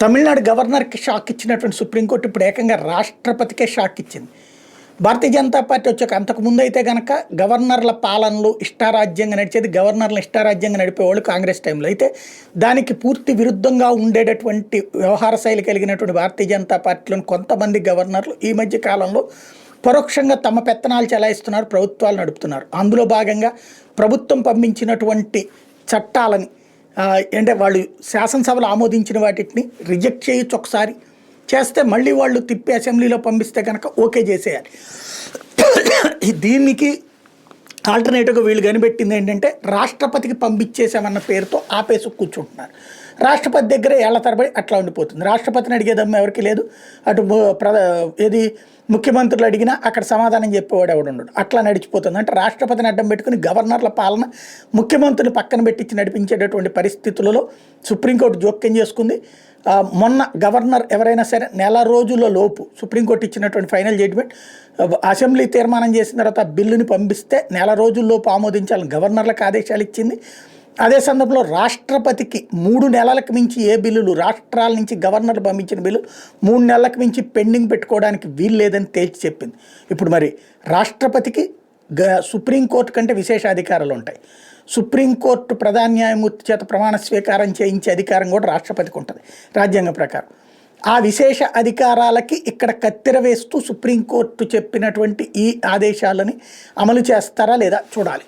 తమిళనాడు గవర్నర్కి షాక్ ఇచ్చినటువంటి సుప్రీంకోర్టు ఇప్పుడు ఏకంగా రాష్ట్రపతికే షాక్ ఇచ్చింది. భారతీయ జనతా పార్టీ వచ్చాక అంతకుముందు అయితే కనుక గవర్నర్ల పాలనలు ఇష్టారాజ్యంగా నడిచేది, గవర్నర్లు ఇష్టారాజ్యంగా నడిపేవాళ్ళు కాంగ్రెస్ టైంలో. అయితే దానికి పూర్తి విరుద్ధంగా ఉండేటటువంటి వ్యవహార శైలి కలిగినటువంటి భారతీయ జనతా పార్టీలోని కొంతమంది గవర్నర్లు ఈ మధ్య కాలంలో పరోక్షంగా తమ పెత్తనాలు చెలాయిస్తున్నారు, ప్రభుత్వాలు నడుపుతున్నారు. అందులో భాగంగా ప్రభుత్వం పంపించినటువంటి చట్టాలని అంటే వాళ్ళు శాసనసభలో ఆమోదించిన వాటిని రిజెక్ట్ చేయొచ్చు, ఒకసారి చేస్తే మళ్ళీ వాళ్ళు తిప్పి అసెంబ్లీలో పంపిస్తే కనుక ఓకే చేసేయాలి. దీనికి ఆల్టర్నేటివ్గా వీళ్ళు కనిపెట్టింది ఏంటంటే రాష్ట్రపతికి పంపించేసామన్న పేరుతో ఆపేసి కూర్చుంటున్నారు. రాష్ట్రపతి దగ్గర ఏళ్ల తరబడి అట్లా ఉండిపోతుంది. రాష్ట్రపతిని అడిగేదమ్మ ఎవరికి లేదు. అటు ఏది ముఖ్యమంత్రులు అడిగినా అక్కడ సమాధానం చెప్పేవాడు ఎవడు ఉండడు. అట్లా నడిచిపోతుంది. అంటే రాష్ట్రపతిని అడ్డం పెట్టుకుని గవర్నర్ల పాలన ముఖ్యమంత్రిని పక్కన పెట్టించి నడిపించేటటువంటి పరిస్థితులలో సుప్రీంకోర్టు జోక్యం చేసుకుంది. మొన్న గవర్నర్ ఎవరైనా సరే నెల రోజుల లోపు సుప్రీంకోర్టు ఇచ్చినటువంటి ఫైనల్ జడ్జిమెంట్, అసెంబ్లీ తీర్మానం చేసిన తర్వాత బిల్లుని పంపిస్తే నెల రోజుల్లోపు ఆమోదించాలని గవర్నర్లకు ఆదేశాలు ఇచ్చింది. అదే సందర్భంలో రాష్ట్రపతికి 3 నెలలకు మించి ఏ బిల్లులు రాష్ట్రాల నుంచి గవర్నర్లు పంపించిన బిల్లు 3 నెలలకు మించి పెండింగ్ పెట్టుకోవడానికి వీలు లేదని తేల్చి చెప్పింది. ఇప్పుడు మరి రాష్ట్రపతికి సుప్రీంకోర్టు కంటే విశేష అధికారాలు ఉంటాయి. సుప్రీంకోర్టు ప్రధాన న్యాయమూర్తి చేత ప్రమాణ స్వీకారం చేయించే అధికారం కూడా రాష్ట్రపతికి ఉంటుంది రాజ్యాంగం ప్రకారం. ఆ విశేష అధికారాలకి ఇక్కడ కత్తెర వేస్తూ సుప్రీంకోర్టు చెప్పినటువంటి ఈ ఆదేశాలని అమలు చేస్తారా లేదా చూడాలి.